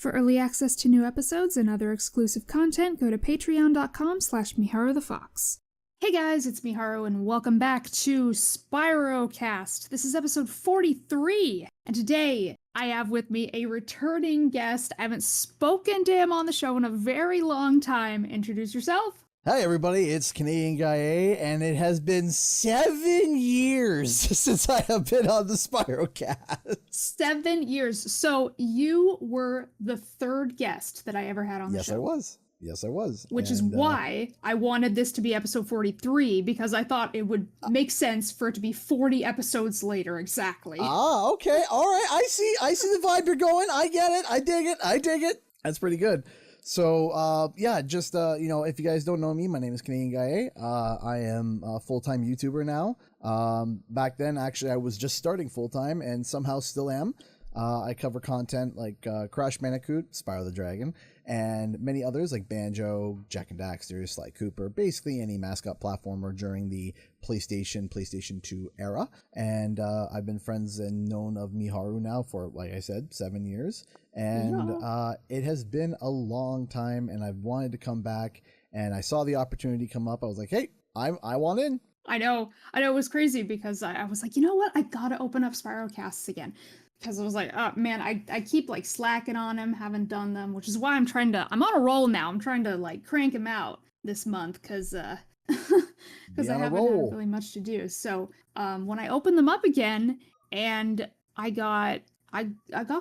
For early access to new episodes and other exclusive content, go to patreon.com/MiharuTheFox. Hey guys, it's Miharu and welcome back to SpyroCast. This is episode 43, and today I have with me a returning guest. I haven't spoken to him on the show in a very long time. Introduce yourself. Hi everybody, it's CanadianGuyEh, and it has been 7 years since I have been on the SpyroCast. 7 years. So you were the third guest that I ever had on the show. Yes, I was. Which is why I wanted this to be episode 43, because I thought it would make sense for it to be 40 episodes later, exactly. Ah, okay, all right, I see the vibe you're going. I get it, I dig it. That's pretty good. So, yeah, just, if you guys don't know me, my name is CanadianGuyEh. I am a full-time YouTuber now. Back then, actually, I was just starting full-time and somehow still am. I cover content like Crash Bandicoot, Spyro the Dragon, and many others like Banjo, Jak and Daxter, Sly Cooper, basically any mascot platformer during the PlayStation 2 era. And I've been friends and known of Miharu now for, like I said, 7 years. And it has been a long time, and I've wanted to come back, and I saw the opportunity come up. I was like, hey, I want in. I know it was crazy because I was like, you know what? I gotta open up SpyroCasts again. Because I was like, oh man, I keep like slacking on him, haven't done them, which is why I'm on a roll now. I'm trying to like crank him out this month because I haven't had really much to do. So when I opened them up again, and I got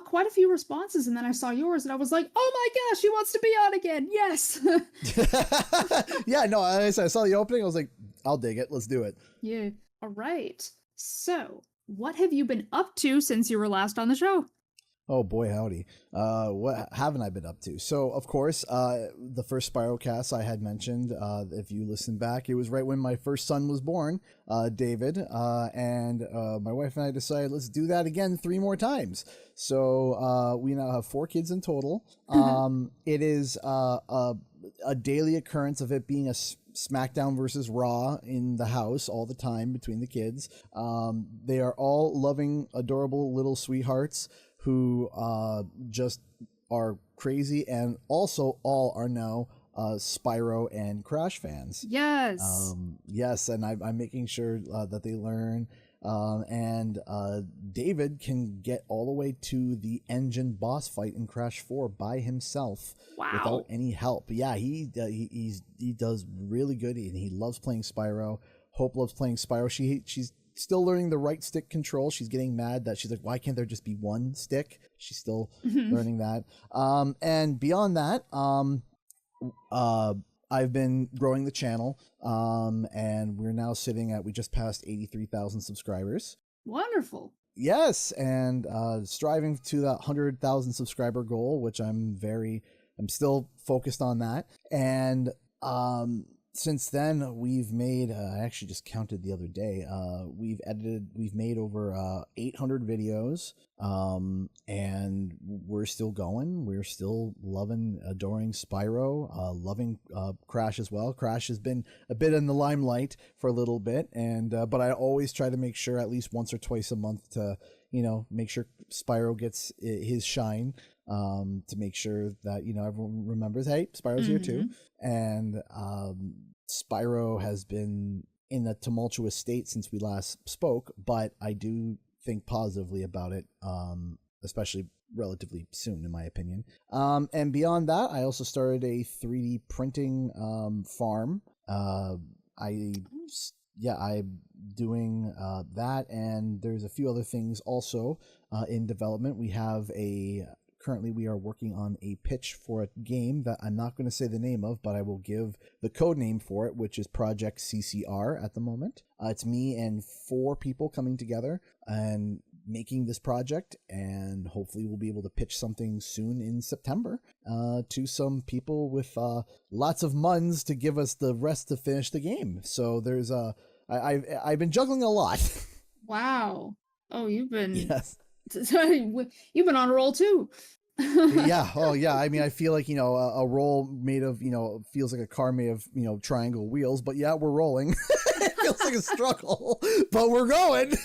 quite a few responses, and then I saw yours, and I was like, oh my gosh, he wants to be on again. Yes. Yeah, no, I saw the opening. I was like, I'll dig it. Let's do it. Yeah. All right. So what have you been up to since you were last on the show? Oh boy, howdy. What haven't I been up to? So, of course, the first SpyroCast I had mentioned, if you listen back, it was right when my first son was born, David, and my wife and I decided, let's do that again 3 more times. So, we now have 4 kids in total. It is a daily occurrence of it being a SmackDown versus Raw in the house all the time between the kids. They are all loving, adorable little sweethearts who just are crazy, and also all are now Spyro and Crash fans. Yes. Yes, and I'm making sure that they learn. And David can get all the way to the engine boss fight in Crash 4 by himself. Wow. Without any help. Yeah, he does really good, and he loves playing Spyro. Hope loves playing Spyro. She's still learning the right stick control. She's getting mad that she's like, why can't there just be one stick? She's still learning that. And beyond that, I've been growing the channel, and we're now sitting at, we just passed 83,000 subscribers. Wonderful. Yes, and striving to that 100,000 subscriber goal, which I'm still focused on that. And since then, we've made, I actually just counted the other day, we've made over 800 videos, and we're still going. We're still loving, adoring Spyro, loving Crash as well. Crash has been a bit in the limelight for a little bit, and but I always try to make sure at least once or twice a month to, make sure Spyro gets his shine, to make sure that, everyone remembers, hey, Spyro's here too. And Spyro has been in a tumultuous state since we last spoke, but I do think positively about it, especially relatively soon, in my opinion. And beyond that, I also started a 3D printing farm. I'm doing that, and there's a few other things also in development. Currently, we are working on a pitch for a game that I'm not going to say the name of, but I will give the code name for it, which is Project CCR at the moment. It's me and 4 people coming together and making this project, and hopefully we'll be able to pitch something soon in September to some people with lots of muns to give us the rest to finish the game. So there's I've been juggling a lot. Wow. Oh, you've been... Yes. You've been on a roll too. Yeah. Oh, yeah. I mean, I feel like, a roll made of, feels like a car made of, triangle wheels. But yeah, we're rolling. It feels like a struggle, but we're going.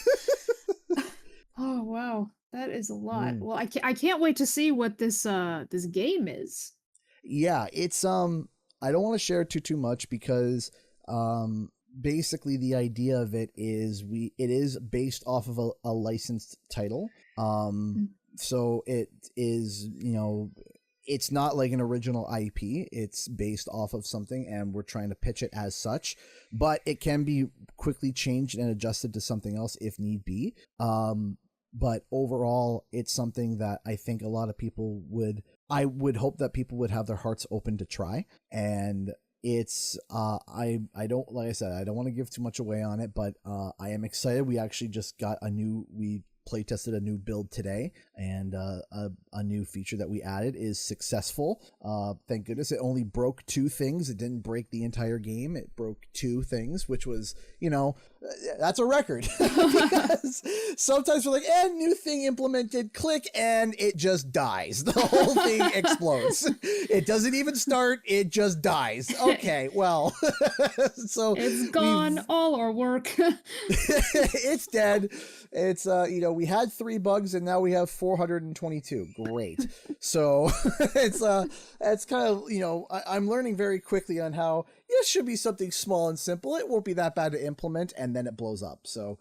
Oh, wow. That is a lot. Well, I can't wait to see what this game is. Yeah, it's I don't want to share too much because basically the idea of it is it is based off of a licensed title. Mm. So it is, it's not like an original IP. It's based off of something, and we're trying to pitch it as such, but it can be quickly changed and adjusted to something else if need be. But overall, it's something that I think a lot of people I would hope that people would have their hearts open to try. And it's I don't, like I said, I don't want to give too much away on it, but I am excited. We actually just got we play tested a new build today, and a new feature that we added is successful. Thank goodness. It only broke 2 things. It didn't break the entire game. It broke 2 things, which was, that's a record. Because sometimes we're like, new thing implemented, click, and it just dies. The whole thing explodes. It doesn't even start. It just dies. Okay, well, so it's gone. All our work. It's dead. It's we had 3 bugs and now we have 422. Great. So it's kind of, I'm learning very quickly on how this should be something small and simple. It won't be that bad to implement, and then it blows up. So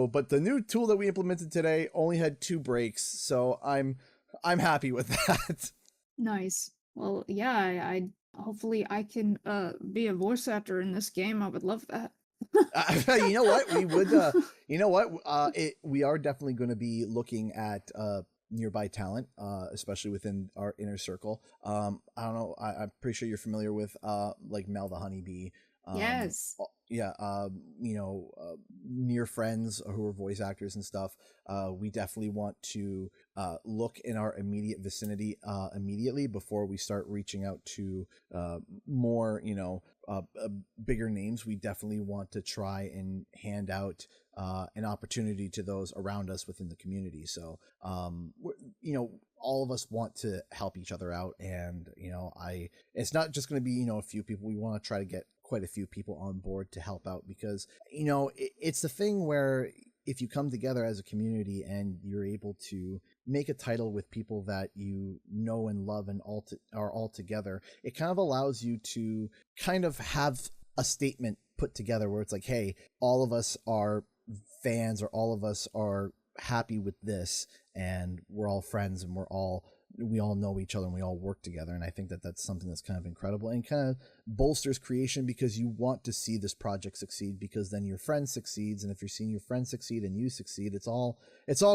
but the new tool that we implemented today only had 2 breaks, so I'm happy with that. Nice. Well, yeah, I hopefully I can be a voice actor in this game. I would love that. You know what? We would. We are definitely going to be looking at nearby talent, especially within our inner circle. I don't know. I'm pretty sure you're familiar with like Mel the Honeybee. Yes. Yeah. Near friends who are voice actors and stuff. We definitely want to look in our immediate vicinity immediately before we start reaching out to more, bigger names. We definitely want to try and hand out an opportunity to those around us within the community. So, all of us want to help each other out, and it's not just going to be a few people. We want to try to get quite a few people on board to help out, because it's the thing where if you come together as a community and you're able to make a title with people that you know and love and are all together, it kind of allows you to kind of have a statement put together where it's like, hey, all of us are fans, or all of us are happy with this, and we're all friends, and we all know each other, and we all work together. And I think that that's something that's kind of incredible and kind of bolsters creation, because you want to see this project succeed, because then your friend succeeds. And if you're seeing your friend succeed and you succeed, it's all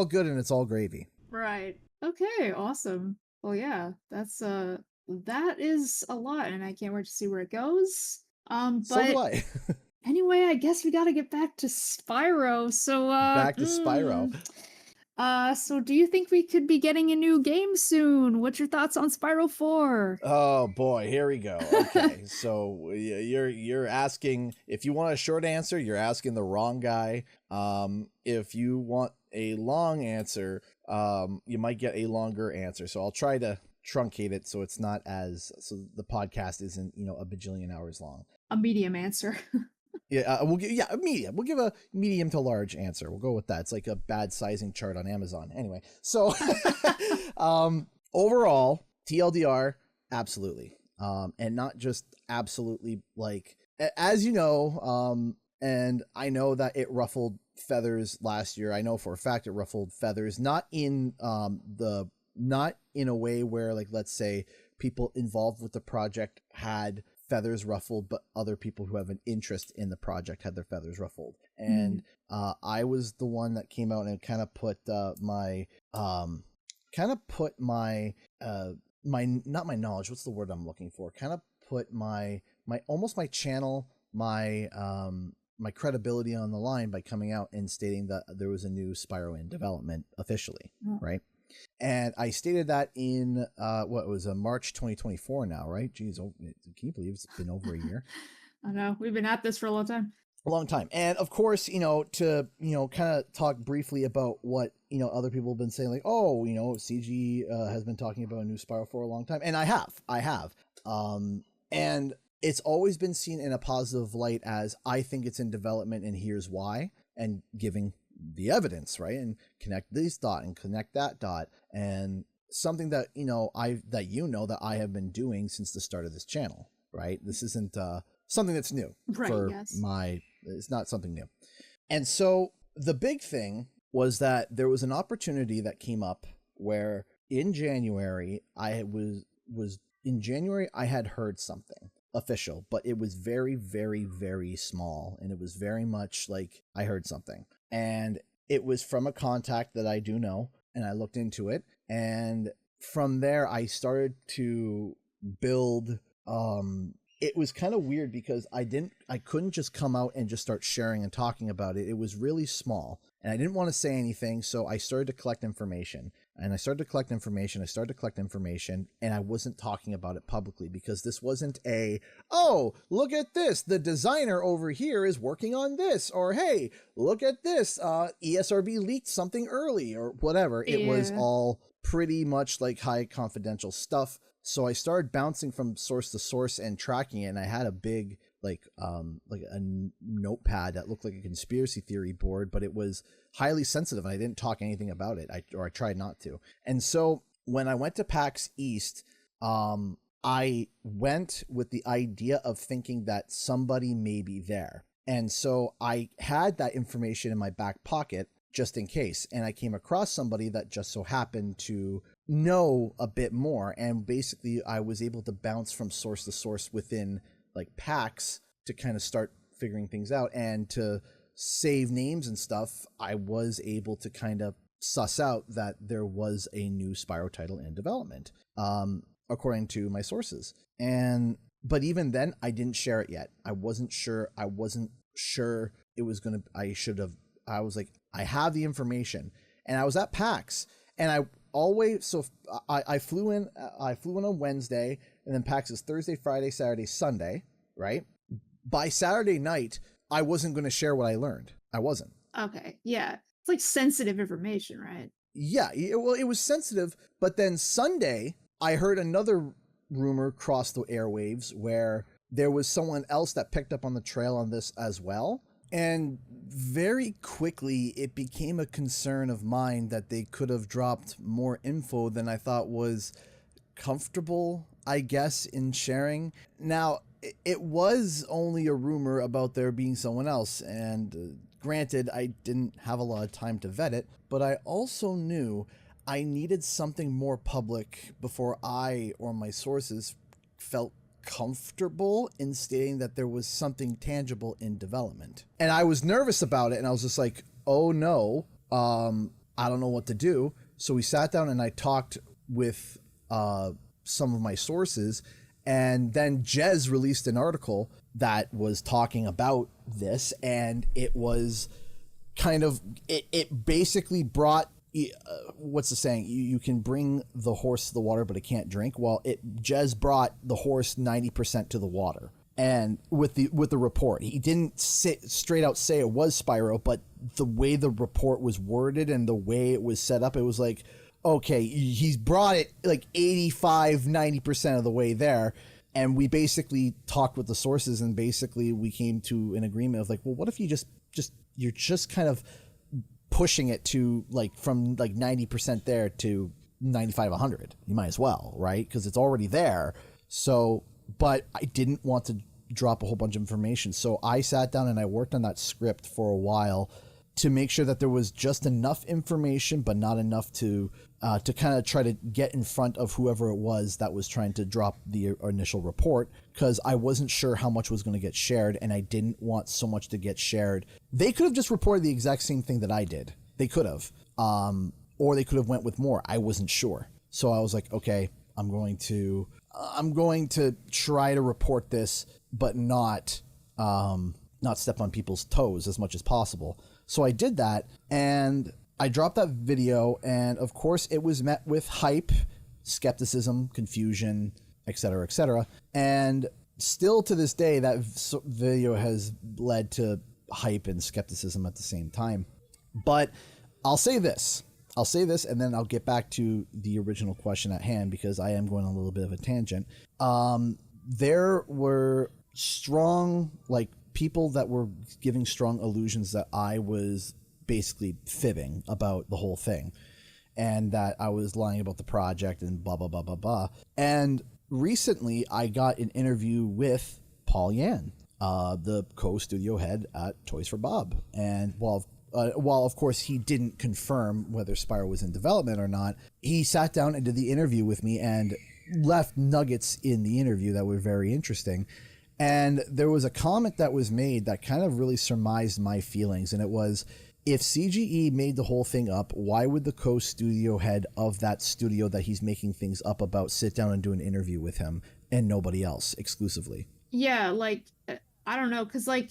good and it's all gravy. Right. Okay, awesome. Well, yeah, that is a lot, and I can't wait to see where it goes. So do But I. anyway, I guess we got to get back to Spyro. So, Back to Spyro. So do you think we could be getting a new game soon? What's your thoughts on Spyro 4? Oh boy, here we go. Okay, so you're asking, if you want a short answer, you're asking the wrong guy. If you want a long answer, you might get a longer answer. So I'll try to truncate it so it's not so the podcast isn't a bajillion hours long. A medium answer. Yeah, a medium. We'll give a medium to large answer. We'll go with that. It's like a bad sizing chart on Amazon. Anyway, so overall, TLDR, absolutely. And not just absolutely, like, as you know, and I know that it ruffled feathers last year. I know for a fact it ruffled feathers, not in a way where, like, let's say people involved with the project had feathers ruffled, but other people who have an interest in the project had their feathers ruffled. And I was the one that came out and kind of put my not my knowledge, what's the word I'm looking for, kind of put my almost my channel, my credibility on the line by coming out and stating that there was a new Spyro in development officially, right? And I stated that in what was March 2024 now, right? Jeez, can you believe it's been over a year? I know, we've been at this for a long time. A long time. And of course, to kind of talk briefly about what other people have been saying, like, oh, CG has been talking about a new Spyro for a long time, and I have. And it's always been seen in a positive light as, I think it's in development and here's why, and giving the evidence, right? And connect this dot and connect that dot. And something that, that I have been doing since the start of this channel, right? This isn't something that's new it's not something new. And so the big thing was that there was an opportunity that came up where in January, I had heard something official, but it was very, very, very small. And it was very much like I heard something. And it was from a contact that I do know. And I looked into it. And from there, I started to build. It was kind of weird because I couldn't just come out and just start sharing and talking about it. It was really small and I didn't want to say anything. So I started to collect information and I started to collect information. And I wasn't talking about it publicly because this wasn't oh, look at this. The designer over here is working on this, or, hey, look at this. ESRB leaked something early or whatever. Yeah. It was all pretty much like high confidential stuff. So I started bouncing from source to source and tracking it. And I had a big, like a notepad that looked like a conspiracy theory board, but it was highly sensitive. And I didn't talk anything about it. I tried not to. And so when I went to PAX East, I went with the idea of thinking that somebody may be there. And so I had that information in my back pocket just in case. And I came across somebody that just so happened to know a bit more. And basically I was able to bounce from source to source within like PAX to kind of start figuring things out, and to save names and stuff. I was able to kind of suss out that there was a new Spyro title in development, according to my sources. But even then I didn't share it yet. I wasn't sure it was going to, I was like, I have the information. And I was at PAX, and I flew in on Wednesday, and then PAX is Thursday, Friday, Saturday, Sunday, right? By Saturday night, I wasn't going to share what I learned. I wasn't. Okay. Yeah. It's like sensitive information, right? Yeah. Well, it was sensitive, but then Sunday, I heard another rumor cross the airwaves where there was someone else that picked up on the trail on this as well. And very quickly, it became a concern of mine that they could have dropped more info than I thought was comfortable, I guess, in sharing. Now, it was only a rumor about there being someone else. And granted, I didn't have a lot of time to vet it, but I also knew I needed something more public before I or my sources felt comfortable in stating that there was something tangible in development. And I was nervous about it, and I was just like, oh no, I don't know what to do. So we sat down and I talked with some of my sources, and then Jez released an article that was talking about this, and it was kind of, it basically brought, what's the saying? You can bring the horse to the water, but it can't drink. Well, Jez brought the horse 90% to the water. And with the report, he didn't straight out say it was Spyro, but the way the report was worded and the way it was set up, it was like, okay, he's brought it like 85-90% of the way there. And we basically talked with the sources, and basically we came to an agreement of like, well, what if you you're just kind of pushing it to like from like 90% there to 95, 100. You might as well, right? Because it's already there. So, but I didn't want to drop a whole bunch of information. So I sat down and I worked on that script for a while to make sure that there was just enough information, but not enough to kind of try to get in front of whoever it was that was trying to drop the initial report, because I wasn't sure how much was going to get shared, and I didn't want so much to get shared. They could have just reported the exact same thing that I did. They could have, or they could have went with more. I wasn't sure. So I was like, okay, I'm going to try to report this, but not step on people's toes as much as possible. So I did that, and I dropped that video, and of course it was met with hype, skepticism, confusion, etc., etc. And still to this day, that video has led to hype and skepticism at the same time. But I'll say this, and then I'll get back to the original question at hand, because I am going on a little bit of a tangent. There were strong, like, people that were giving strong illusions that I was basically fibbing about the whole thing, and that I was lying about the project and blah, blah, blah, blah, blah. And recently I got an interview with Paul Yan, the co-studio head at Toys for Bob. And while of course he didn't confirm whether Spyro was in development or not, he sat down and did the interview with me and left nuggets in the interview that were very interesting. And there was a comment that was made that kind of really surmised my feelings, and it was, if CGE made the whole thing up, why would the co-studio head of that studio that he's making things up about sit down and do an interview with him and nobody else exclusively? Yeah, like, I don't know, because, like,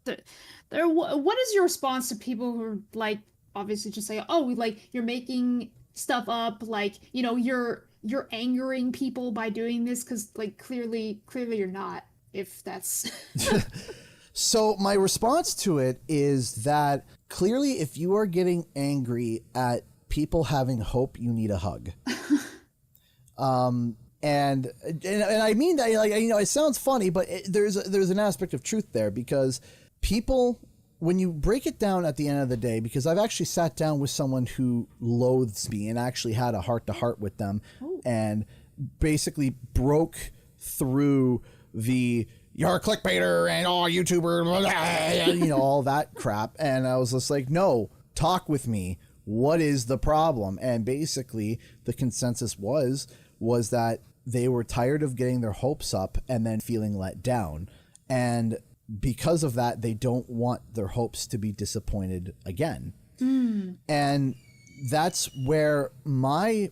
what is your response to people who are, like, obviously just say, oh, like, you're making stuff up, like, you know, you're angering people by doing this, because, like, clearly you're not, if that's... So my response to it is that clearly if you are getting angry at people having hope, you need a hug. And I mean that, like, you know, it sounds funny, but there's an aspect of truth there, because people, when you break it down at the end of the day, because I've actually sat down with someone who loathes me and actually had a heart-to-heart with them. Ooh. And basically broke through the... you're a clickbaiter and YouTuber, you know, all that crap. And I was just like, no, talk with me. What is the problem? And basically the consensus was that they were tired of getting their hopes up and then feeling let down. And because of that, they don't want their hopes to be disappointed again. Mm. And that's where my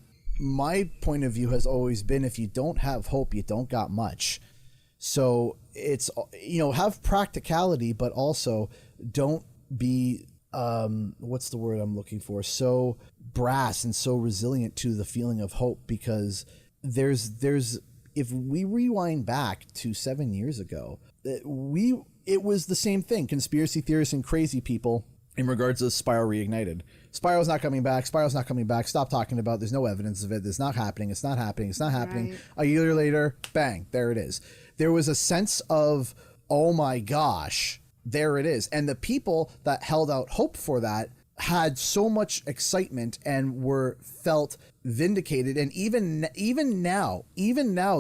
point of view has always been, if you don't have hope, you don't got much. So it's, you know, have practicality, but also don't be, what's the word I'm looking for? So brass and so resilient to the feeling of hope, because there's, if we rewind back to 7 years ago, it was the same thing. Conspiracy theorists and crazy people in regards to Spyro Reignited. Spyro's not coming back. Spyro's not coming back. Stop talking about it. There's no evidence of it. It's not happening. It's not happening. It's not happening. Right. A year later, bang, there it is. There was a sense of, oh my gosh, there it is. And the people that held out hope for that had so much excitement and felt vindicated. And even now,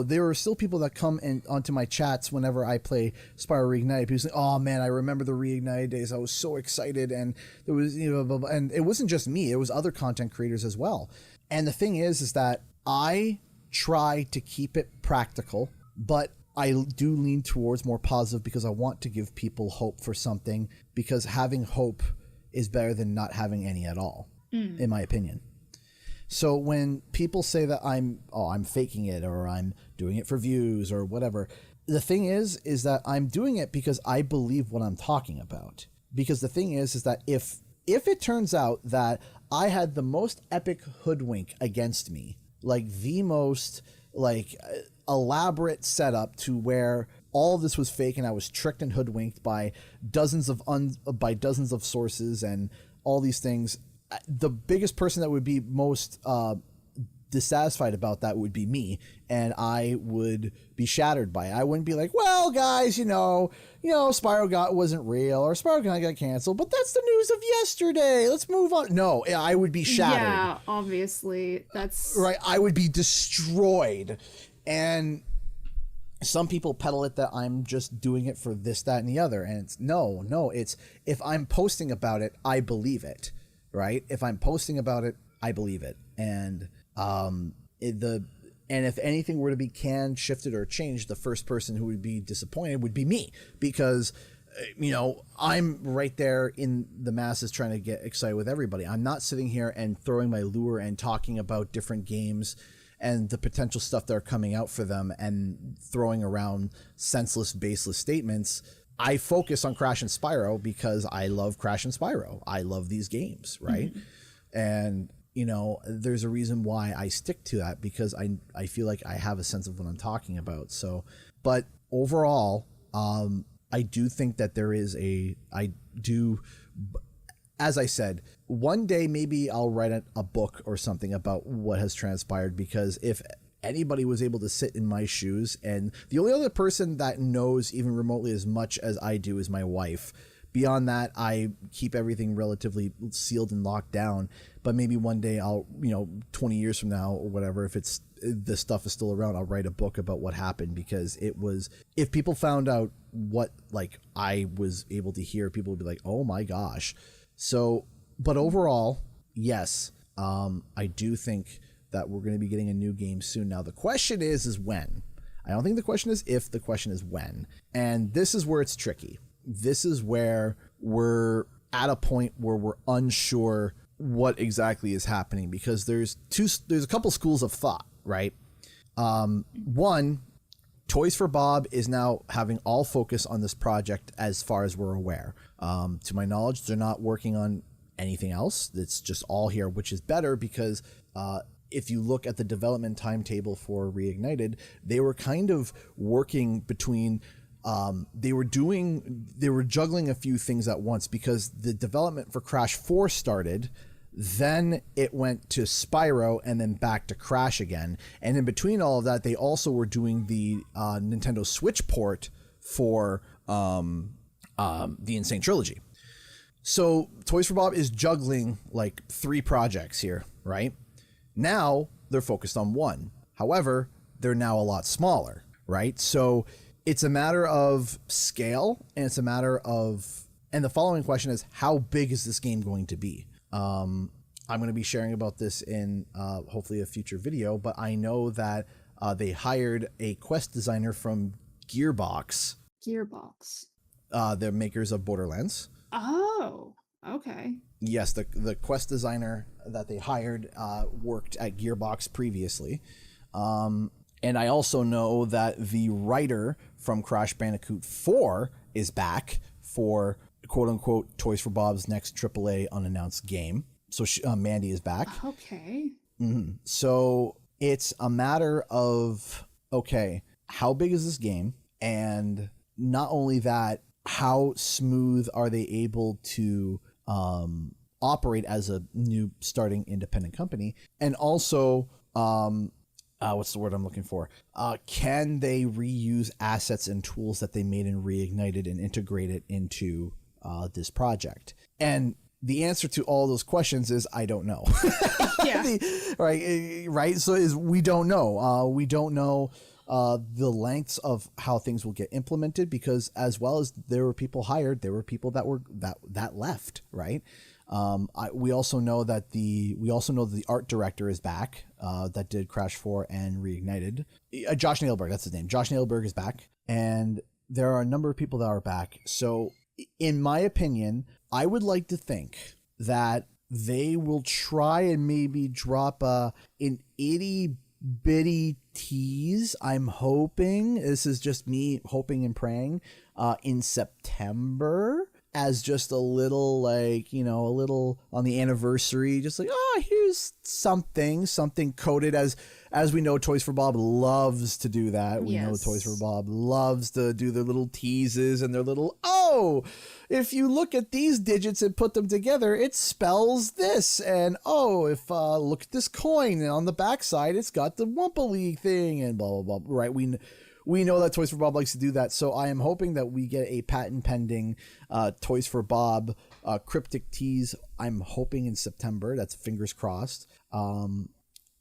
there are still people that come in onto my chats whenever I play Spyro Reignited. People say, oh man, I remember the Reignited days. I was so excited. And there was, you know, blah, blah, and it wasn't just me, it was other content creators as well. And the thing is that I try to keep it practical, but I do lean towards more positive, because I want to give people hope for something, because having hope is better than not having any at all, in my opinion. So when people say that I'm faking it, or I'm doing it for views or whatever, the thing is that I'm doing it because I believe what I'm talking about. Because the thing is that if it turns out that I had the most epic hoodwink against me, like the most like elaborate setup to where all of this was fake and I was tricked and hoodwinked by dozens of sources and all these things, the biggest person that would be most dissatisfied about that would be me, and I would be shattered by it. I wouldn't be like, well, guys, you know, Spyro wasn't real, or Spyro got canceled, but that's the news of yesterday. Let's move on. No, I would be shattered. Yeah, obviously. That's right. I would be destroyed. And some people peddle it that I'm just doing it for this, that, and the other. And it's no, it's, if I'm posting about it, I believe it, right? If I'm posting about it, I believe it. And and if anything were to be canned, shifted, or changed, the first person who would be disappointed would be me, because, you know, I'm right there in the masses trying to get excited with everybody. I'm not sitting here and throwing my lure and talking about different games and the potential stuff that are coming out for them and throwing around senseless, baseless statements. I focus on Crash and Spyro because I love Crash and Spyro. I love these games, right? Mm-hmm. And, you know, there's a reason why I stick to that, because I feel like I have a sense of what I'm talking about. So, but overall, I do think that as I said, one day maybe I'll write a book or something about what has transpired, because if anybody was able to sit in my shoes, and the only other person that knows even remotely as much as I do is my wife, beyond that, I keep everything relatively sealed and locked down. But maybe one day I'll, 20 years from now or whatever, if the stuff is still around, I'll write a book about what happened, because if people found out what like I was able to hear, people would be like, oh my gosh. So, but overall, yes, I do think that we're going to be getting a new game soon. Now, the question is when. I don't think the question is if, the question is when. And this is where it's tricky. This is where we're at a point where we're unsure what exactly is happening, because there's a couple schools of thought, right? One, Toys for Bob is now having all focus on this project as far as we're aware. To my knowledge, they're not working on anything else. It's just all here, which is better, because if you look at the development timetable for Reignited, they were kind of working between they were juggling a few things at once, because the development for Crash 4 started, then it went to Spyro, and then back to Crash again. And in between all of that, they also were doing the Nintendo Switch port for the Insane Trilogy. So Toys for Bob is juggling like 3 projects here, right? Now they're focused on one. However, they're now a lot smaller, right? So it's a matter of scale, and it's a matter of, and the following question is, how big is this game going to be? I'm going to be sharing about this in hopefully a future video, but I know that they hired a quest designer from Gearbox. They're makers of Borderlands. Oh, okay. Yes, the quest designer that they hired worked at Gearbox previously. And I also know that the writer from Crash Bandicoot 4 is back for quote-unquote Toys for Bob's next AAA unannounced game. So Mandy is back. Okay. Mm-hmm. So it's a matter of, okay, how big is this game? And not only that, how smooth are they able to operate as a new starting independent company? And also, what's the word I'm looking for? Can they reuse assets and tools that they made in Reignited and integrate it into this project? And the answer to all those questions is, I don't know. Yeah. Right. So we don't know. We don't know the lengths of how things will get implemented, because as well as there were people hired, there were people that left. Right. We also know that the art director is back, that did Crash 4 and Reignited. Josh Nailberg, that's his name. Josh Nailberg is back, and there are a number of people that are back. So in my opinion, I would like to think that they will try and maybe drop an itty bitty tease. I'm hoping, this is just me hoping and praying, in September, as just a little, like, a little on the anniversary, just like, oh, here's something coded, as we know, Toys for Bob loves to do that. We know Toys for Bob loves to do their little teases and their little, oh, if you look at these digits and put them together, it spells this. And oh, if look at this coin, and on the backside, it's got the Wumpa League thing, and blah, blah, blah. Right? We know that Toys for Bob likes to do that. So I am hoping that we get a patent pending Toys for Bob cryptic tease. I'm hoping in September. That's fingers crossed. And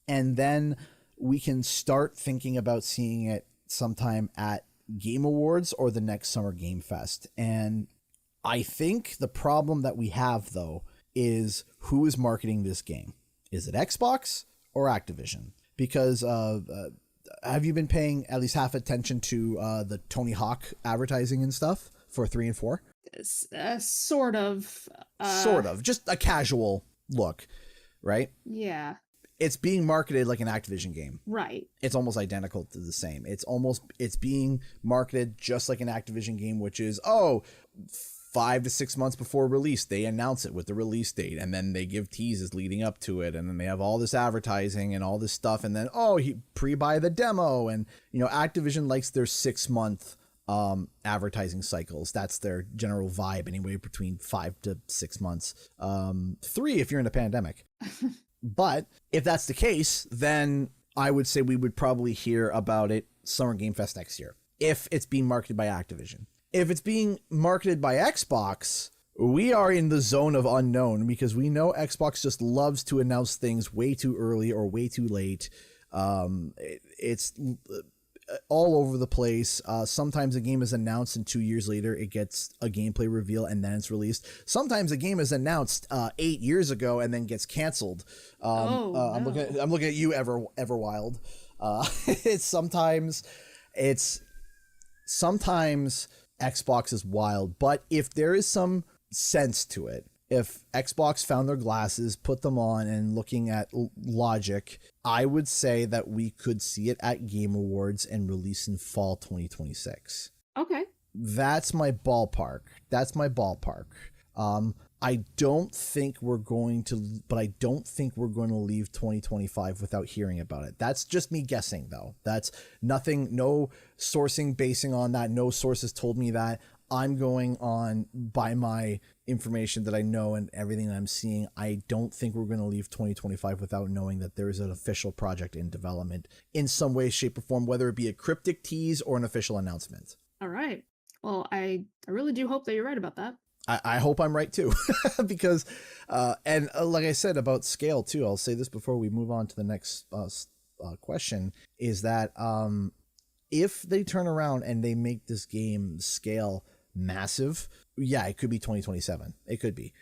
then we can start thinking about seeing it sometime at Game Awards or the next Summer Game Fest. And I think the problem that we have, though, is who is marketing this game. Is it Xbox or Activision? Because have you been paying at least half attention to the Tony Hawk advertising and stuff for 3 and 4? Sort of. Just a casual look, right? Yeah. It's being marketed like an Activision game. Right. It's almost identical to the same. It's being marketed just like an Activision game, which is, 5 to 6 months before release, they announce it with the release date, and then they give teases leading up to it, and then they have all this advertising and all this stuff, and then pre-buy the demo. And Activision likes their 6-month advertising cycles. That's their general vibe anyway, between 5 to 6 months. 3 if you're in a pandemic. But if that's the case, then I would say we would probably hear about it Summer Game Fest next year, if it's being marketed by Activision. if it's being marketed by Xbox, we are in the zone of unknown because we know Xbox just loves to announce things way too early or way too late. It's all over the place. Sometimes a game is announced and 2 years later it gets a gameplay reveal and then it's released. Sometimes a game is announced 8 years ago and then gets canceled. No. I'm looking at you, Everwild. Sometimes Xbox is wild, but if there is some sense to it, if Xbox found their glasses, put them on, and looking at logic, I would say that we could see it at Game Awards and release in fall 2026. Okay. That's my ballpark. I don't think we're going to leave 2025 without hearing about it. That's just me guessing, though. That's nothing, no sourcing basing on that. No sources told me that. I'm going on by my information that I know and everything that I'm seeing. I don't think we're going to leave 2025 without knowing that there is an official project in development in some way, shape, or form, whether it be a cryptic tease or an official announcement. All right. Well, I really do hope that you're right about that. I hope I'm right too, because, and like I said about scale too, I'll say this before we move on to the next question, is that if they turn around and they make this game scale massive, yeah, it could be 2027. It could be.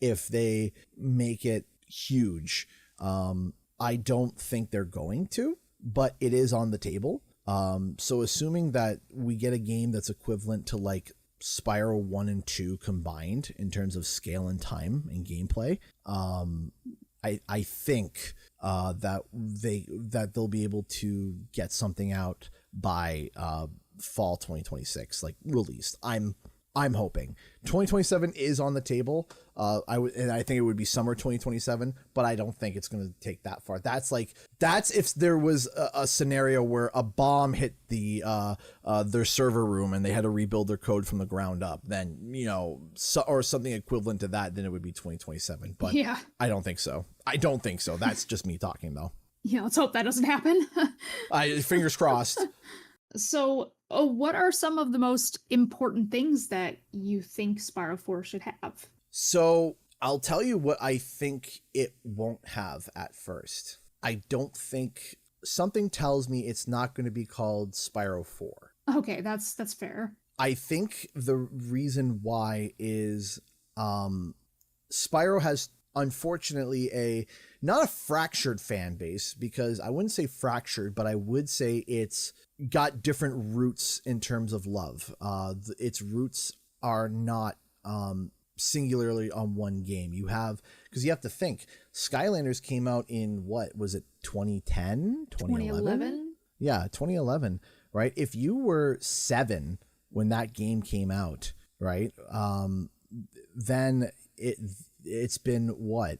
If they make it huge, I don't think they're going to, but it is on the table. So assuming that we get a game that's equivalent to like Spyro 1 and 2 combined in terms of scale and time and gameplay, I think that they'll be able to get something out by fall 2026, like released. I'm hoping 2027 is on the table. I think it would be summer 2027, but I don't think it's going to take that far. That's if there was a scenario where a bomb hit their server room and they had to rebuild their code from the ground up, then, or something equivalent to that, then it would be 2027. But yeah. I don't think so. That's just me talking though. Yeah, let's hope that doesn't happen. Fingers crossed. So, what are some of the most important things that you think Spyro 4 should have? So, I'll tell you what I think it won't have at first. I don't think, something tells me it's not going to be called Spyro 4. Okay, that's fair. I think the reason why is Spyro has, unfortunately, not a fractured fan base, because I wouldn't say fractured, but I would say it's got different roots in terms of love. Its roots are not singularly on one game. Because you have to think, Skylanders came out in, what was it, 2010? 2011? Yeah, 2011, right? If you were 7 when that game came out, right, then it's been what,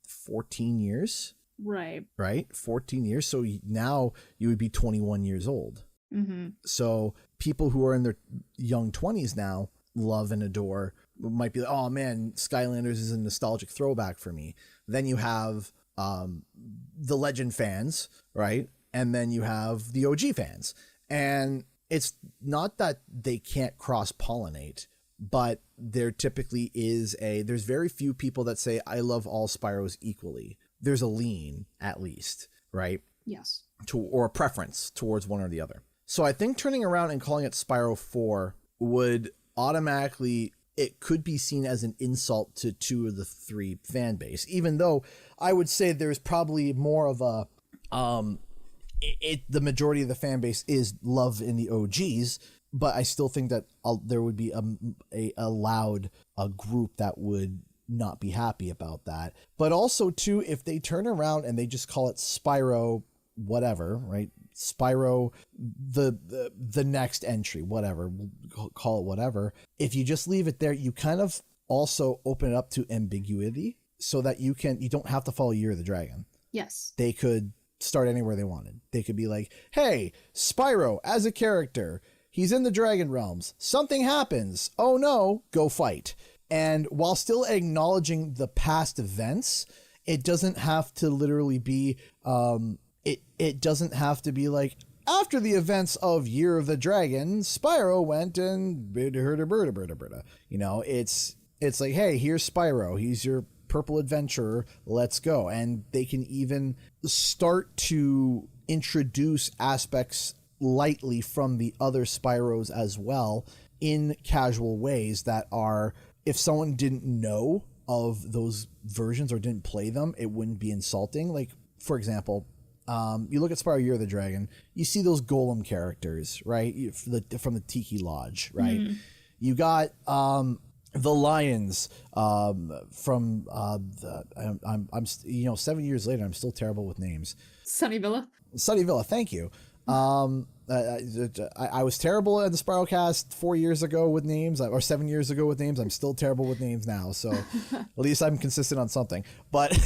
14 years? Right? 14 years. So now you would be 21 years old. Mm-hmm. So people who are in their young 20s now love and adore, might be like, oh man, Skylanders is a nostalgic throwback for me. Then you have the Legend fans, right? And then you have the OG fans. And it's not that they can't cross-pollinate, but there typically is there's very few people that say, I love all Spyros equally. There's a lean, at least, right? Yes. Or a preference towards one or the other. So I think turning around and calling it Spyro 4 would automatically, it could be seen as an insult to 2 of the 3 fan base, even though I would say there's probably more of a, the majority of the fan base is love in the OGs, but I still think that there would be a loud group that would not be happy about that. But also too, if they turn around and they just call it Spyro whatever, right? Spyro the next entry, whatever, we'll call it whatever. If you just leave it there, you kind of also open it up to ambiguity, so that you don't have to follow Year of the Dragon. Yes. They could start anywhere they wanted. They could be like, hey, Spyro as a character, he's in the Dragon Realms, something happens, oh no, go fight. And while still acknowledging the past events, it doesn't have to literally be, it doesn't have to be like, after the events of Year of the Dragon, Spyro went and you know, it's like, hey, here's Spyro. He's your purple adventurer. Let's go. And they can even start to introduce aspects lightly from the other Spyros as well in casual ways that are, if someone didn't know of those versions or didn't play them, it wouldn't be insulting. Like, for example, you look at Spyro Year of the Dragon, you see those golem characters, right? From the Tiki Lodge, right? Mm-hmm. You got the lions from I'm 7 years later, I'm still terrible with names. Sunnyvilla, thank you. I was terrible at the SpyroCast 4 years ago with names, or 7 years ago with names. I'm still terrible with names now, so at least I'm consistent on something. But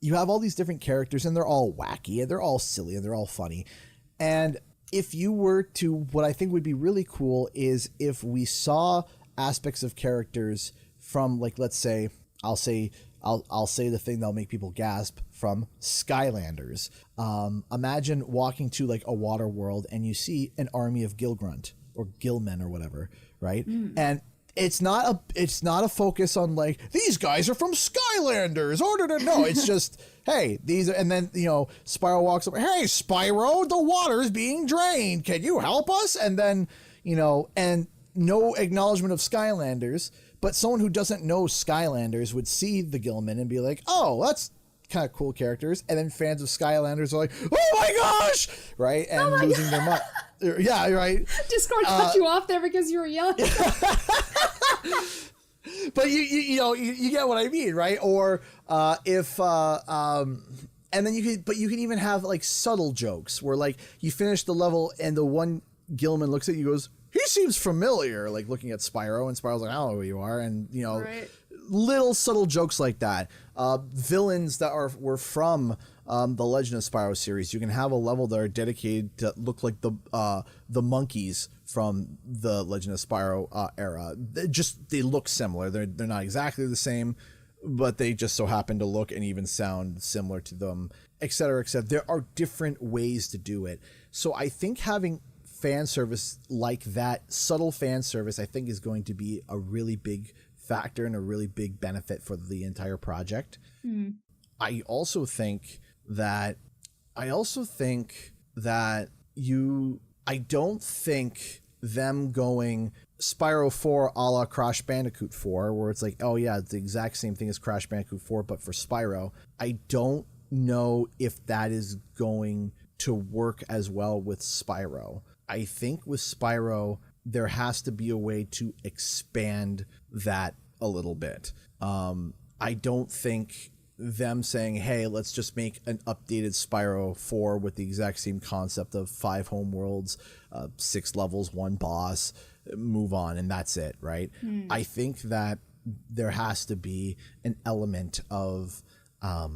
you have all these different characters, and they're all wacky, and they're all silly, and they're all funny. And if you were to, what I think would be really cool is if we saw aspects of characters from, like, let's say, I'll say the thing that'll make people gasp, from Skylanders. Imagine walking to like a water world and you see an army of Gilgrunt or Gillmen or whatever, right? Mm. And it's not a focus on like, these guys are from Skylanders. No, it's just, hey, these are, and then, you know, Spyro walks over, hey, Spyro, the water's being drained. Can you help us? And then, you know, and no acknowledgement of Skylanders. But someone who doesn't know Skylanders would see the Gilman and be like, oh, that's kind of cool characters. And then fans of Skylanders are like, oh my gosh, right? And losing their mind. Yeah, right. Discord cut you off there because you were yelling. But you get what I mean, right? Or if and then you can even have like subtle jokes where like you finish the level and the one Gilman looks at you and goes, he seems familiar, like looking at Spyro, and Spyro's like, I don't know who you are. And, you know, right. Little subtle jokes like that. Villains that were from the Legend of Spyro series. You can have a level that are dedicated to look like the monkeys from the Legend of Spyro era. They look similar. They're not exactly the same, but they just so happen to look and even sound similar to them, et cetera, et cetera. There are different ways to do it. So I think having fan service like that, subtle fan service, I think is going to be a really big factor and a really big benefit for the entire project. Mm. I also think that I don't think them going Spyro 4 a la Crash Bandicoot 4, where it's like, oh yeah, it's the exact same thing as Crash Bandicoot 4, but for Spyro, I don't know if that is going to work as well with Spyro. I think with Spyro, there has to be a way to expand that a little bit. I don't think them saying, hey, let's just make an updated Spyro 4 with the exact same concept of 5 homeworlds, 6 levels, 1 boss, move on, and that's it, right? Mm. I think that there has to be an element of, a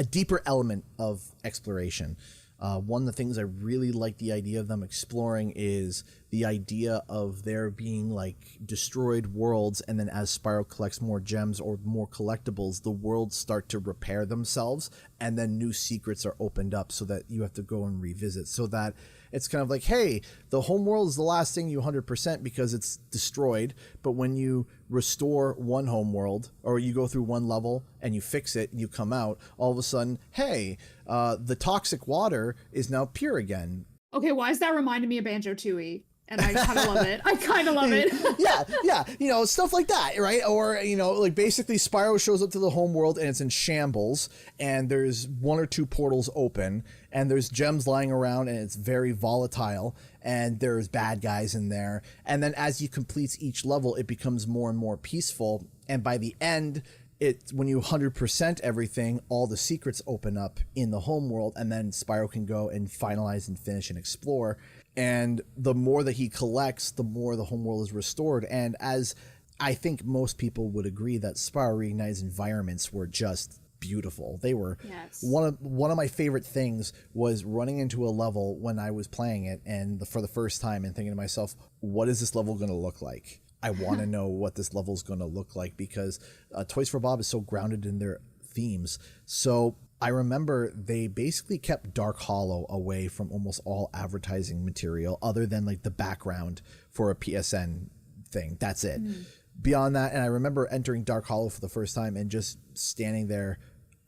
deeper element of exploration. One of the things I really like the idea of them exploring is the idea of there being like destroyed worlds, and then as Spyro collects more gems or more collectibles, the worlds start to repair themselves, and then new secrets are opened up so that you have to go and revisit, so that it's kind of like, hey, the homeworld is the last thing you 100% because it's destroyed, but when you restore one homeworld, or you go through one level and you fix it and you come out, all of a sudden, hey, the toxic water is now pure again. Okay, why is that reminding me of Banjo-Tooie? And I kind of love it. Yeah, you know, stuff like that, right? Or, you know, like basically Spyro shows up to the homeworld and it's in shambles, and there's 1 or 2 portals open, and there's gems lying around, and it's very volatile, and there's bad guys in there. And then as you complete each level, it becomes more and more peaceful, and by the end, when you 100% everything, all the secrets open up in the homeworld, and then Spyro can go and finalize and finish and explore. And the more that he collects, the more the homeworld is restored. And as I think most people would agree, that Spyro Reignite's environments were just beautiful. They were, yes. One of my favorite things was running into a level when I was playing it, and for the first time, and thinking to myself, what is this level going to look like? I want to know what this level is going to look like, because Toys for Bob is so grounded in their themes. So I remember they basically kept Dark Hollow away from almost all advertising material other than like the background for a PSN thing. That's it. Beyond that, and I remember entering Dark Hollow for the first time and just standing there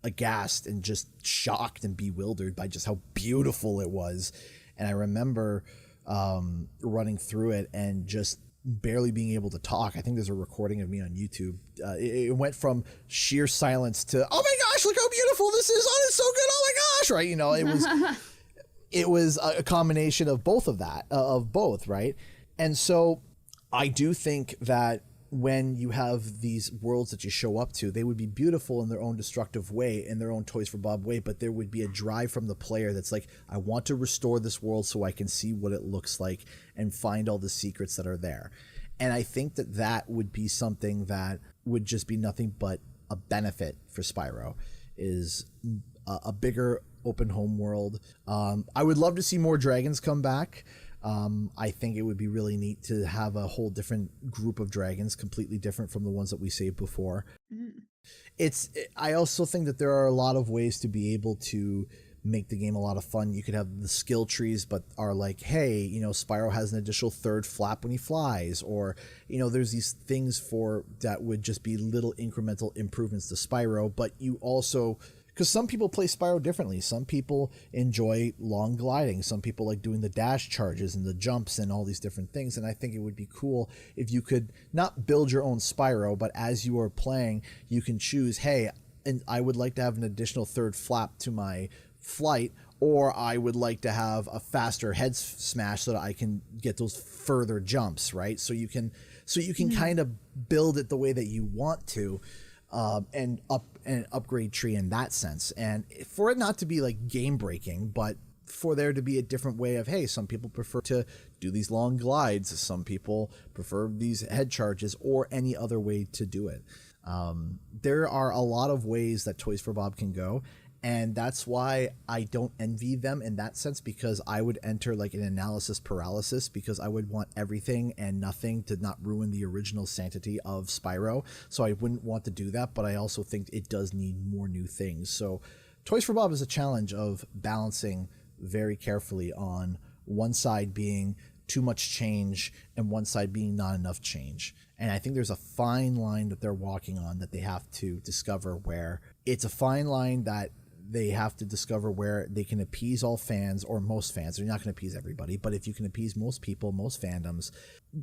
aghast and just shocked and bewildered by just how beautiful it was. And I remember running through it and just barely being able to talk. I think there's a recording of me on YouTube. It went from sheer silence to, oh my gosh, look how beautiful this is. Oh, it's so good. Oh my gosh. Right. You know, it was a combination of both of that, of both. Right. And so I do think that when you have these worlds that you show up to, they would be beautiful in their own destructive way, in their own Toys for Bob way, but there would be a drive from the player that's like, I want to restore this world so I can see what it looks like and find all the secrets that are there. And I think that that would be something that would just be nothing but a benefit for Spyro, is a bigger open home world. I would love to see more dragons come back. I think it would be really neat to have a whole different group of dragons, completely different from the ones that we saved before. I also think that there are a lot of ways to be able to make the game a lot of fun. You could have the skill trees, but are like, hey, you know, Spyro has an additional third flap when he flies, or, you know, there's these things for that would just be little incremental improvements to Spyro. But you also, because some people play Spyro differently. Some people enjoy long gliding. Some people like doing the dash charges and the jumps and all these different things. And I think it would be cool if you could not build your own Spyro, but as you are playing, you can choose, hey, and I would like to have an additional third flap to my flight, or I would like to have a faster head smash so that I can get those further jumps, right? So you can kind of build it the way that you want to. And an upgrade tree in that sense, and for it not to be like game breaking, but for there to be a different way of, hey, some people prefer to do these long glides, some people prefer these head charges, or any other way to do it. There are a lot of ways that Toys for Bob can go, and that's why I don't envy them in that sense, because I would enter like an analysis paralysis, because I would want everything and nothing to not ruin the original sanctity of Spyro. So I wouldn't want to do that, but I also think it does need more new things. So Toys for Bob is a challenge of balancing very carefully, on one side being too much change and one side being not enough change. And I think there's a fine line that they're walking on that they have to discover, where it's a fine line that they have to discover where they can appease all fans, or most fans. They're not going to appease everybody, but if you can appease most people, most fandoms,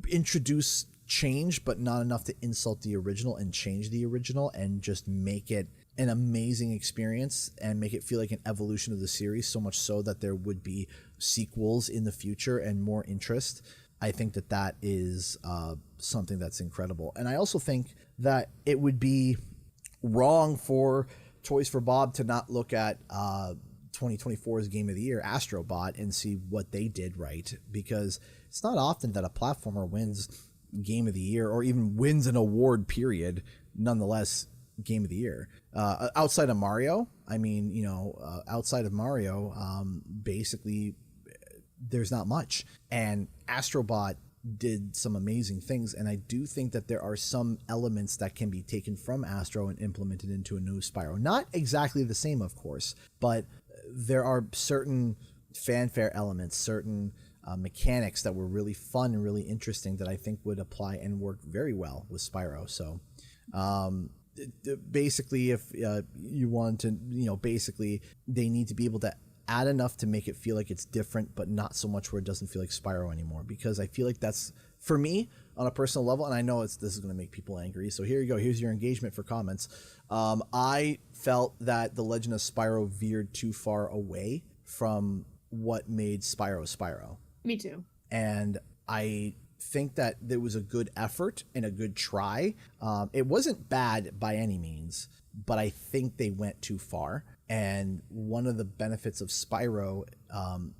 introduce change, but not enough to insult the original and change the original, and just make it an amazing experience and make it feel like an evolution of the series, so much so that there would be sequels in the future and more interest. I think that that is something that's incredible. And I also think that it would be wrong for Toys for Bob to not look at 2024's Game of the Year, Astrobot, and see what they did right, because it's not often that a platformer wins Game of the Year, or even wins an award, period, nonetheless Game of the Year. Outside of Mario, I mean, you know, outside of Mario, basically there's not much. And Astrobot did some amazing things, and I do think that there are some elements that can be taken from Astro and implemented into a new Spyro. Not exactly the same, of course, but there are certain fanfare elements, certain mechanics that were really fun and really interesting that I think would apply and work very well with Spyro. So basically, if you want to, you know, basically they need to be able to add enough to make it feel like it's different, but not so much where it doesn't feel like Spyro anymore, because I feel like that's, for me, on a personal level, and I know this is going to make people angry, so here you go, here's your engagement for comments. I felt that The Legend of Spyro veered too far away from what made Spyro. Me too. And I think that there was a good effort and a good try. It wasn't bad by any means, but I think they went too far. And one of the benefits of Spyro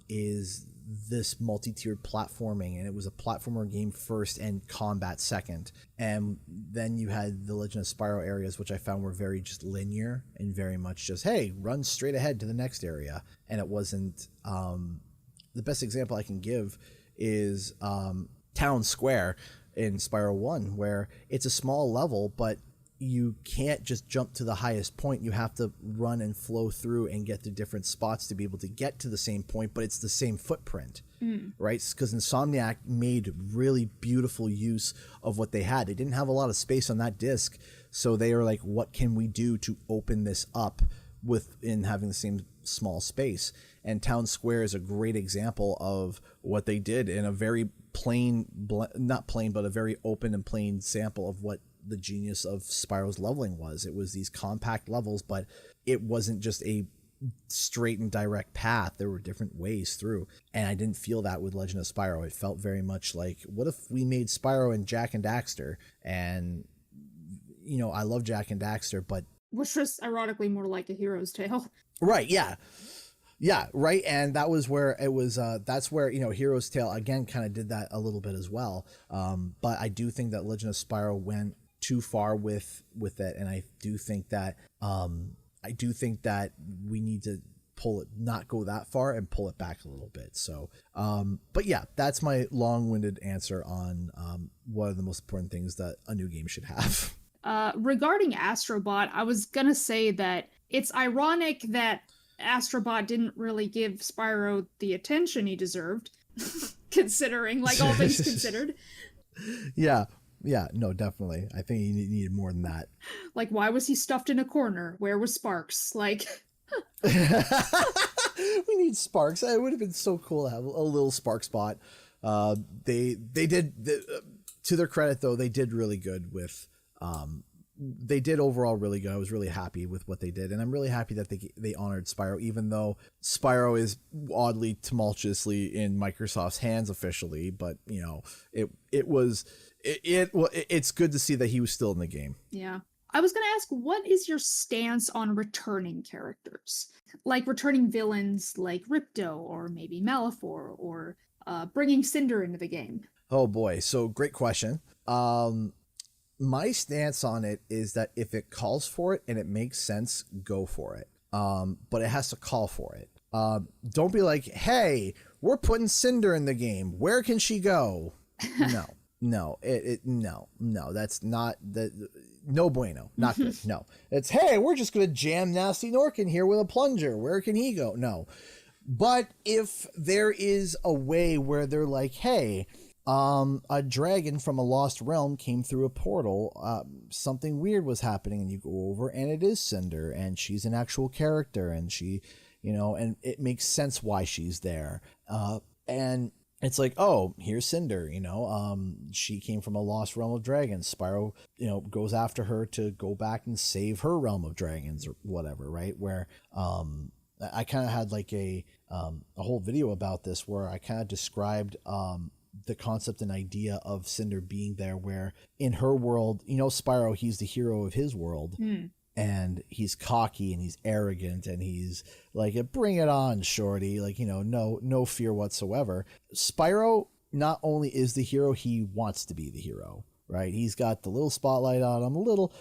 is this multi-tiered platforming, and it was a platformer game first and combat second. And then you had the Legend of Spyro areas, which I found were very just linear and very much just, hey, run straight ahead to the next area. And it wasn't, the best example I can give is Town Square in Spyro 1, where it's a small level, but you can't just jump to the highest point. You have to run and flow through and get to different spots to be able to get to the same point, but it's the same footprint, right? Because Insomniac made really beautiful use of what they had. They didn't have a lot of space on that disc, so they were like, what can we do to open this up within having the same small space? And Town Square is a great example of what they did in a very plain, not plain, but a very open and plain sample of what the genius of Spyro's leveling was. It was these compact levels, but it wasn't just a straight and direct path. There were different ways through, and I didn't feel that with Legend of Spyro. It felt very much like, what if we made Spyro and Jak and Daxter? And you know, I love Jak and Daxter, but which was ironically more like A Hero's Tale. Right, yeah, right. And that was where it was, that's where, you know, Hero's Tale again kind of did that a little bit as well. But I do think that Legend of Spyro went too far with it, and I do think that we need to pull it, not go that far, and pull it back a little bit. So but yeah, that's my long-winded answer on what are the most important things that a new game should have. Regarding Astrobot, I was gonna say that it's ironic that Astrobot didn't really give Spyro the attention he deserved, considering, like, all things considered. Yeah, no, definitely. I think he needed more than that. Like, why was he stuffed in a corner? Where was Sparks? Like, we need Sparks. It would have been so cool to have a little Sparks bot. They did, to their credit though, they did really good with. They did overall really good. I was really happy with what they did, and I'm really happy that they honored Spyro, even though Spyro is oddly tumultuously in Microsoft's hands officially. But you know, it's good to see that he was still in the game. Yeah. I was going to ask, what is your stance on returning characters? Like returning villains like Ripto or maybe Malefor, or bringing Cinder into the game? Oh boy, so great question. My stance on it is that if it calls for it and it makes sense, go for it. But it has to call for it. Don't be like, hey, we're putting Cinder in the game. Where can she go? No, that's not the, no bueno, not good. No, it's, hey, we're just going to jam Nasty Nork in here with a plunger. Where can he go? No. But if there is a way where they're like, hey, a dragon from a lost realm came through a portal, something weird was happening, and you go over and it is Cinder, and she's an actual character, and she, you know, and it makes sense why she's there. And it's like, oh, here's Cinder, you know, she came from a lost realm of dragons. Spyro, you know, goes after her to go back and save her realm of dragons or whatever, right? Where, I kind of had like a whole video about this where I kind of described, the concept and idea of Cinder being there, where in her world, you know, Spyro, he's the hero of his world, and he's cocky and he's arrogant and he's like, bring it on, shorty. Like, you know, no fear whatsoever. Spyro not only is the hero, he wants to be the hero, right? He's got the little spotlight on him, a little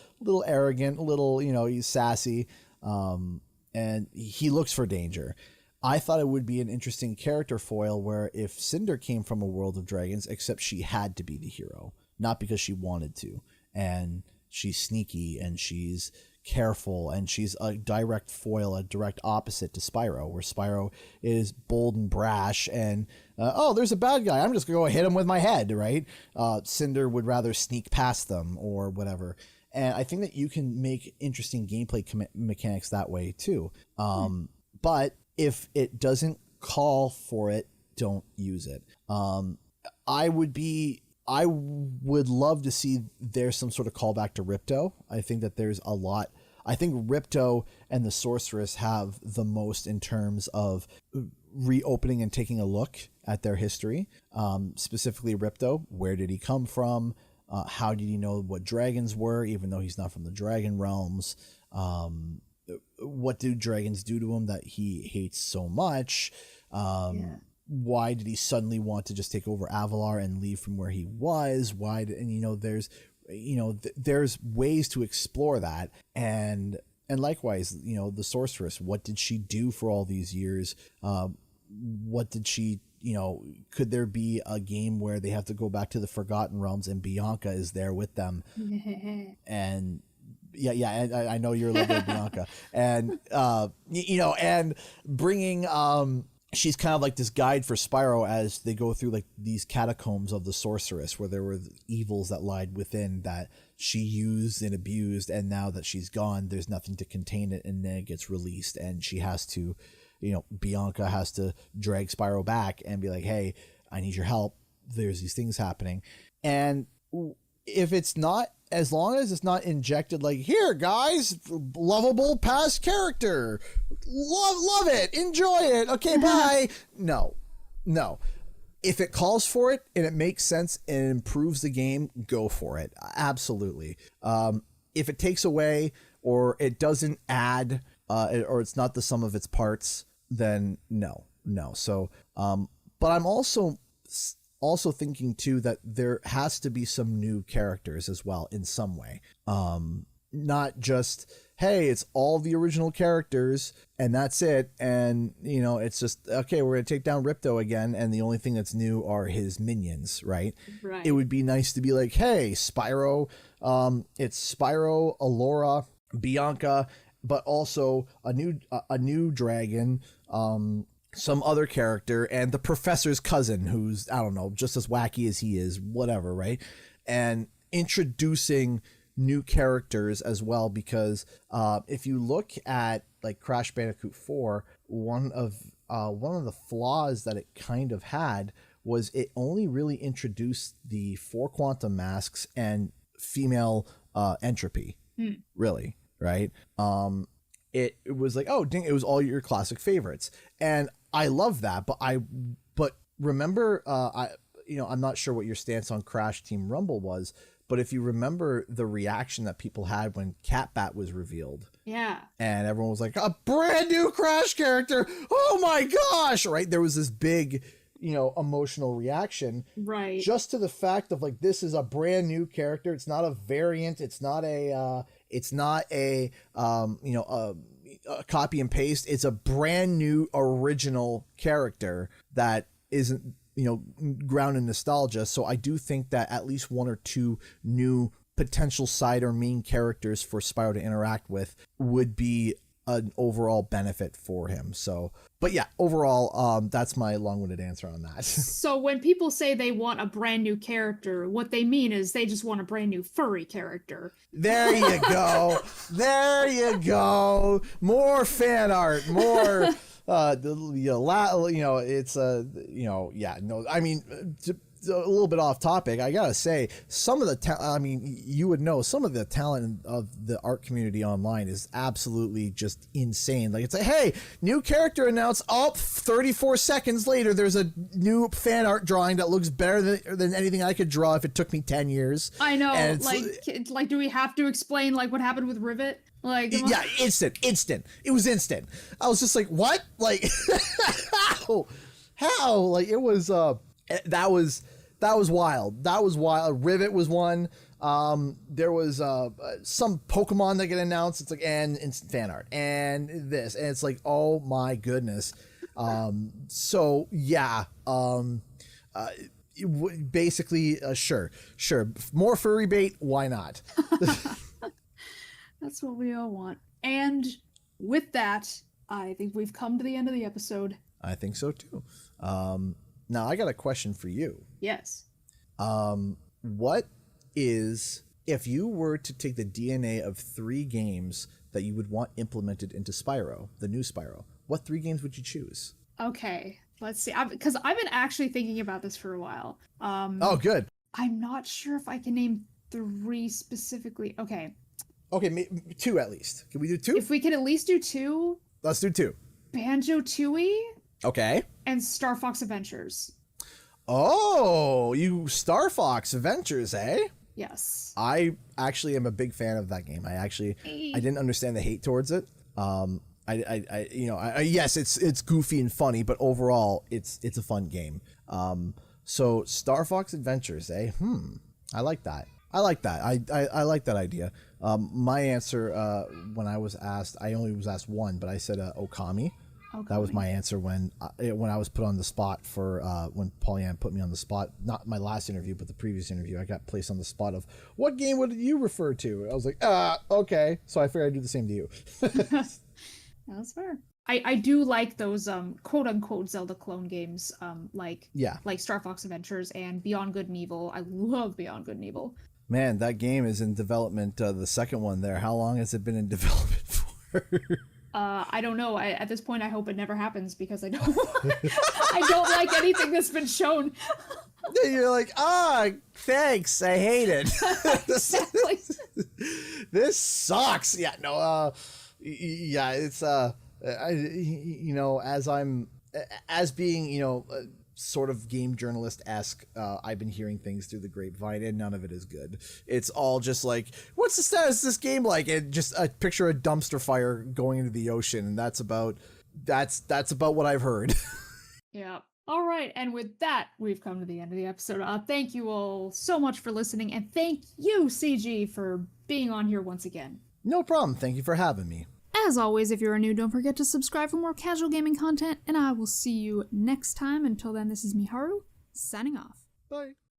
arrogant, a little, you know, he's sassy, and he looks for danger. I thought it would be an interesting character foil where if Cinder came from a world of dragons, except she had to be the hero, not because she wanted to. And she's sneaky and she's careful and she's a direct foil, a direct opposite to Spyro, where Spyro is bold and brash and, oh, there's a bad guy, I'm just going to go hit him with my head, right? Cinder would rather sneak past them or whatever. And I think that you can make interesting gameplay mechanics that way too. But if it doesn't call for it, don't use it. I would love to see there's some sort of callback to Ripto. I think that there's a lot. I think Ripto and the Sorceress have the most in terms of reopening and taking a look at their history. Specifically Ripto, where did he come from? How did he know what dragons were, even though he's not from the dragon realms? What do dragons do to him that he hates so much? Why did he suddenly want to just take over Avalar and leave from where he was? And you know, there's ways to explore that. And likewise, you know, the Sorceress, what did she do for all these years? What did she, you know, could there be a game where they have to go back to the Forgotten Realms and Bianca is there with them? And I know you're lovely, Bianca, and and bringing she's kind of like this guide for Spyro as they go through like these catacombs of the sorceress, where there were evils that lied within that she used and abused, and now that she's gone, there's nothing to contain it, and then it gets released, and she has to, Bianca has to drag Spyro back and be like, hey, I need your help. There's these things happening. And if it's not, as long as it's not injected like, here guys, lovable past character, love it, enjoy it, okay, bye. No. If it calls for it and it makes sense and it improves the game, go for it. Absolutely. If it takes away or it doesn't add or it's not the sum of its parts, then no. So, but I'm also thinking too that there has to be some new characters as well in some way. Not just, hey, it's all the original characters and that's it, and it's just, okay, we're gonna take down Ripto again, and the only thing that's new are his minions, right? It would be nice to be like, hey, Spyro, it's Spyro, Alora, Bianca, but also a new dragon, some other character, and the professor's cousin, who's, I don't know, just as wacky as he is, whatever, right? And introducing new characters as well, because if you look at like Crash Bandicoot 4, one of the flaws that it kind of had was it only really introduced the 4 quantum masks and female entropy, really, right? It was like, oh dang, it was all your classic favorites, and I love that, but remember, I'm not sure what your stance on Crash Team Rumble was, but if you remember the reaction that people had when Catbat was revealed, and everyone was like, a brand new Crash character, oh my gosh, right? There was this big, emotional reaction, right? Just to the fact of like, this is a brand new character. It's not a variant. It's not a copy and paste. It's a brand new original character that isn't, ground in nostalgia. So I do think that at least 1 or 2 new potential side or main characters for Spyro to interact with would be an overall benefit for him. So, but yeah, overall, that's my long-winded answer on that. So when people say they want a brand new character, what they mean is they just want a brand new furry character. There you go. There you go. More fan art, more it's I mean, a little bit off topic, I gotta say, some of the you would know, some of the talent of the art community online is absolutely just insane. Like, it's like, hey, new character announced, 34 seconds later there's a new fan art drawing that looks better than anything I could draw if it took me 10 years. I know, like do we have to explain like what happened with Rivet? Like, yeah, instant. It was instant. I was just like, what? Like, how? Like, it was, that was wild. That was wild. Rivet was one. There was some Pokemon that get announced. It's like, and instant fan art and this, and it's like, oh my goodness. So yeah. Basically, sure. More furry bait. Why not? That's what we all want. And with that, I think we've come to the end of the episode. I think so too. Now I got a question for you. Yes. What is, if you were to take the DNA of 3 games that you would want implemented into Spyro, the new Spyro, what 3 games would you choose? Okay, let's see. Because I've been actually thinking about this for a while. Oh, good. I'm not sure if I can name 3 specifically. Okay, 2 at least. Can we do 2? If we could at least do 2. Let's do 2. Banjo-Tooie. Okay. And Star Fox Adventures. Oh, you Star Fox Adventures, eh? Yes. I actually am a big fan of that game. I didn't understand the hate towards it. Yes, it's goofy and funny, but overall, it's a fun game. So Star Fox Adventures, eh? I like that. I like that idea. My answer, when I was asked, I only was asked one, but I said Okami. That was my answer when I was put on the spot for when Pollyanna put me on the spot. Not my last interview, but the previous interview. I got placed on the spot of what game would you refer to? I was like, okay. So I figured I'd do the same to you. That's fair. I do like those quote unquote Zelda clone games, like Star Fox Adventures and Beyond Good and Evil. I love Beyond Good and Evil. Man, that game is in development. The second one there. How long has it been in development for? I don't know. At this point, I hope it never happens because I don't. I don't like anything that's been shown. You're like, thanks. I hate it. Exactly. This sucks. Yeah, no. Yeah, it's as being sort of game journalist-esque, I've been hearing things through the grapevine, and none of it is good. It's all just like, what's the status of this game like? And just a picture of a dumpster fire going into the ocean, and that's about what I've heard. Yeah. All right, and with that, we've come to the end of the episode. Thank you all so much for listening, and thank you, CG, for being on here once again. No problem. Thank you for having me. As always, if you're new, don't forget to subscribe for more casual gaming content, and I will see you next time. Until then, this is Miharu, signing off. Bye.